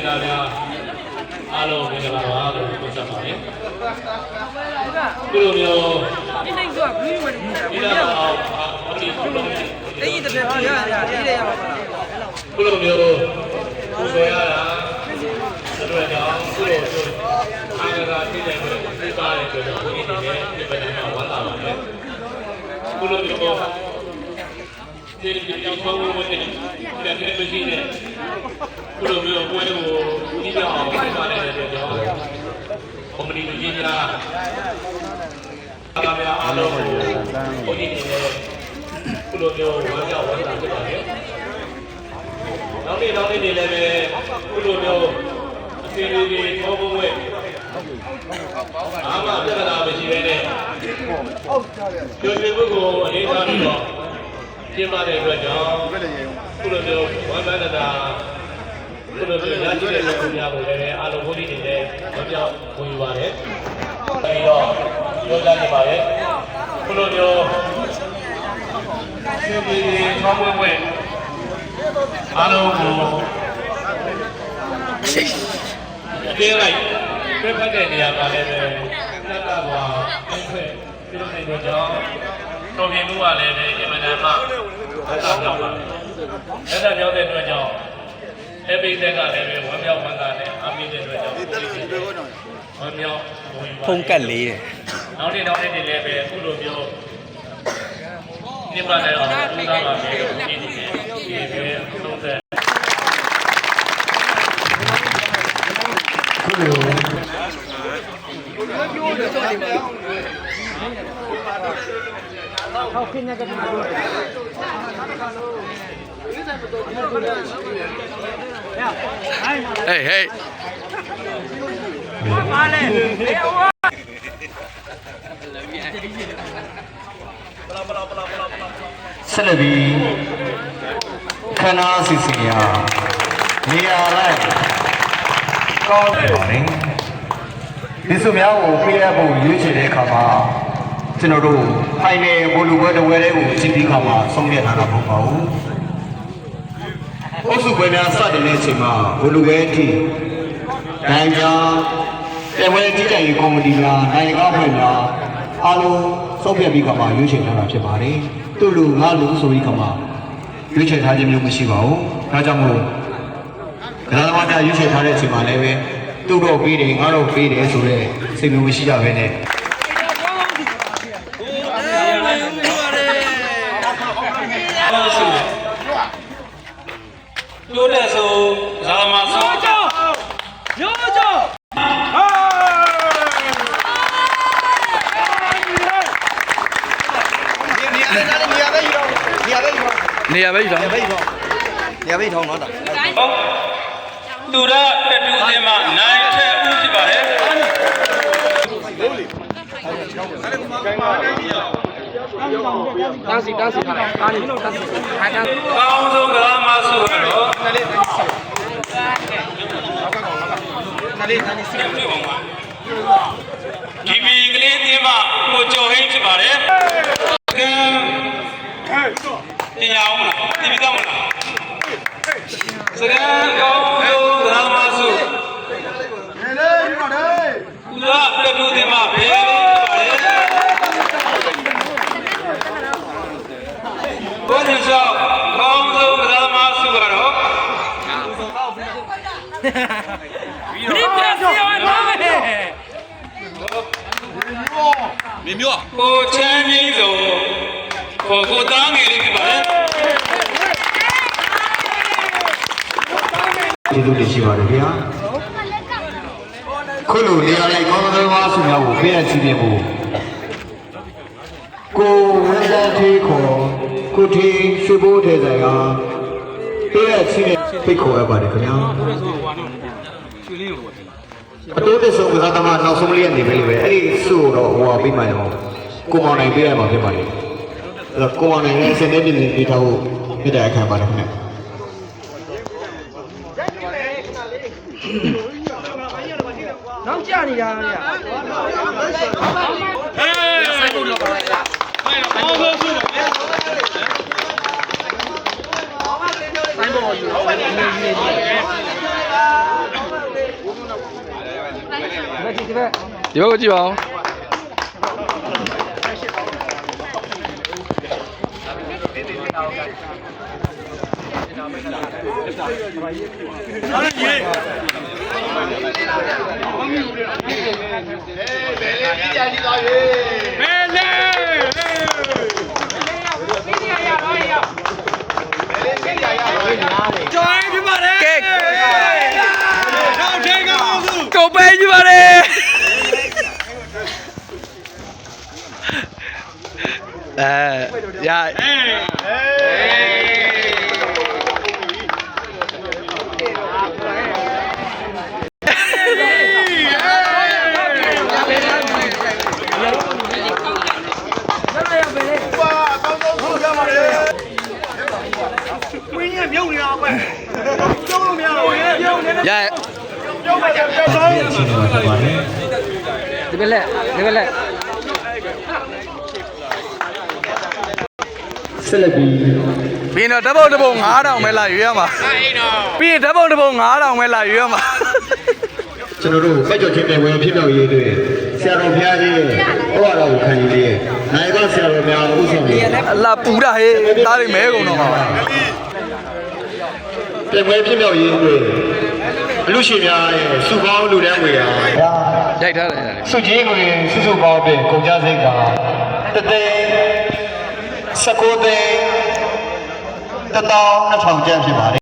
တာများအားလုံးမင်္ဂလာပါလို့ပြောချင်ပါတယ်ဒီလိုမျိုးဒီနေ့ကဘယ်လိုလဲဒီတော့ဘာလို့ဒီလိုလဲအဲ့ဒီတစ်ပြက်ပြရဒီရရပါမလားဒီလိုမျိုးကိုယ်ဆွဲရတာအဲ့တော့ဒီလိုအားကစားသိတယ်ပြပါတယ်ဆိုတော့ဒီနေ့ဒီပဲမှာဝမ်းသာပါတယ်ဒီလိုမျိုးဒီကြောင့်ဘာလို့မတင်တယ်ဒီမရှိနဲ့ဘယ်လိုမျိုးပွဲကိုကြီးပြအောင်လုပ်ပါလဲတဲ့ကြောင့်ကွန်ပဏီလူကြီးများအားများအားလုံးကိုဘုန်းကြီးတွေဘယ်လိုမျိုးဝမ်းမြောက်ဝမ်းသာဖြစ်ပါလဲနောက်နေ့တွေလည်းပဲဘယ်လိုမျိုးအစီအစဉ်တွေထောပုံဝဲအားမပြဿနာမရှိဘဲနဲ့ကျွေးပုဂ္ဂိုလ်အနေထားပြီးတော့ကျင်းပတဲ့အတွက်ကြောင့်ဘယ်လိုမျိုးဝမ်းသာတာဘယ်လိုမျိုးရရှိတဲ့လူများကိုလည်းအားလုံးဘုန်းကြီးတွေလည်းမပြောင်းဝင်ပါတယ်ပြီးတော့ပြောကြနေပါတယ်ဘယ်လိုမျိုးရှင်ပြည်ထောင်းဝဲအားလုံးကိုပြေးလိုက်ပြတ်ဖက်တဲ့နေရာမှာလည်းပဲတတ်တာပါအဲ့ဖက်ပြုလုပ်နေတဲ့ကြောင့်တော်ပြင်းမှုကလည်းပဲအမှန်တမ်းမှအဲ့ဒါကြောင့်ပါအဲ့ဒါကြောင့်တဲ့အတွက်ကြောင့်အပိသက်ကလည်းပဲဝမ်းမြောက်ဝမ်းသာနဲ့အားပေးတဲ့အတွက်ကြောင့်ဝမ်းမြောက်ဖုန်ကတ်လေးတယ်နောက်နေ့တွေလည်းပဲအခုလိုမျိုးဒီမှာလည်းအောင်ပူဇော်ပါမယ်လို့ဒီနေ့ဒီပဲသုံးသက်ခုလို好，今天个什么？哎嘿，妈嘞！哎呀我。ဆက်လက်ပြီးခဏစီစီရနေရာလိုက်ကောင်းတယ်ပါလေဒီစုများကိုပြရဖို့ရွေးချယ်တဲ့အခါမှာကျွန်တော်တို့ဖိုင်နယ်ဘောလုံးပွဲတစ်ပွဲလေးကိုစီးပြီးခါမှာဆုံးဖြတ်ထားတာမဟုတ်ပါဘူးအုပ်စုပွဲများစတင်တဲ့အချိန်မှာဘောလုံးပွဲအထိနိုင်ကြတဲ့ပွဲကြီးကြိုင်ကော်မတီများနိုင်ငံကောက်ဖွဲ့များအားလုံးဆုံးဖြတ်ပြီးခါမှာရွေးချယ်ထားတာဖြစ်ပါတယ်သူ့လူငါလူဆိုပြီးခါမှာရွေးချယ်ထားခြင်းမျိုးမရှိပါဘူးဒါကြောင့်မို့ကလာသမားများရွေးချယ်ထားတဲ့အချိန်မှာလည်းပဲသူ့တော့ပေးတယ်ငါတော့ပေးတယ်ဆိုတဲ့စိတ်မျိုးမရှိကြဘဲနဲ့ပြောတဲ့ဆိုဇာမဆိုရောကြောနေရာပဲယူတော့တော့သူရတက်တူးစင်းမှာနိုင်ထက်ဦးဖြစ်ပါတယ်တန်းစီထားတယ်အားနေတော့တန်းစီခိုင်းတာကောင်းဆုံးကမဆိုတော့ဒီမီကလေးတင်းမှာကိုကျော်ဟင်းဖြစ်ပါတယ်ကဲတင်ရအောင်လားဒီပြီးတော့မလားစကံကောင်းဆုံးကမဆိုနေလေဒီမှာလေသူကတက်တူးတင်းမှာဘယ်လိုဘုရားဆောင်းကောင်းဆုံးကမဆိုကတော့ဒီပြစီရပါမယ်မြေမြော့ကိုချမ်းကြီးဆိုကိုသားငယ်လေးဖြစ်ပါတယ်ကျေးဇူးတင်ရှိပါတယ်ခင်ဗျာခုလိုနေရာလိုက်ကောင်းသောဝါစုများကိုဖေးရချီးပြဖို့ကိုဝင်းသားသေးခေါ်ကိုထီရွှေဘိုးထဲဆိုင်ကဖေးရချီးတဲ့ဖိတ်ခေါ်ရပါတယ်ခင်ဗျာအတိုးတဲ့ဆုံးကစားသမားနောက်ဆုံးလေးကနေပဲလေအဲ့ဒီစုတော့ဟိုဟာပြီးမှရောကိုမောင်နိုင်ပေးရမှာဖြစ်ပါတယ်အဲ့တော့ကိုမောင်နိုင်လည်းစနေနေ့နေ့ထားဖို့ပြတဲ့အခါပါတယ်ခင်ဗျနောက်ကြနေတာဗျာဆိုင်ကုန်တော့ပါလားအော်ဟုတ်ဆိုပါဗျာဆိုင်ပေါ်ယူ ဒီဘက်ကိုကြည့်ပါဦးကိုပေးကြပါလေရဒီဘက်လက်ဆက်လက်ပြီး ပြီးတော့ဓာတ်ပုံတစ်ပုံ9000ပဲလာရွေးရမှာပြီးရင်ဓာတ်ပုံတစ်ပုံ9000ပဲလာရွေးရမှာ ကျွန်တော်တို့စက်ကြော်ချင်းတဲ့ဝင်ဖြစ်တော့ရေးတွေဆရာတော်ဘုရားကြီးရဲ့ဟောတော်ကိုခံယူလေးနိုင်တော့ဆရာတော်များဥဆောင်ရေး အလာပူတာဟေးသားတွေမဲကုန်တော့မှာပါ ပြင်ပွဲဖြစ်မြောက်ရေးတွေအလူရှင်များရဲ့စုပေါင်းလူတန်းတွေရာ ရိုက်ထားတယ် စုကြီးကိုစုပေါင်းပြင်ကုန်ကြစိတ်ကတသိန်း19သိန်း1000 2000ကျပ်ဖြစ်ပါတယ်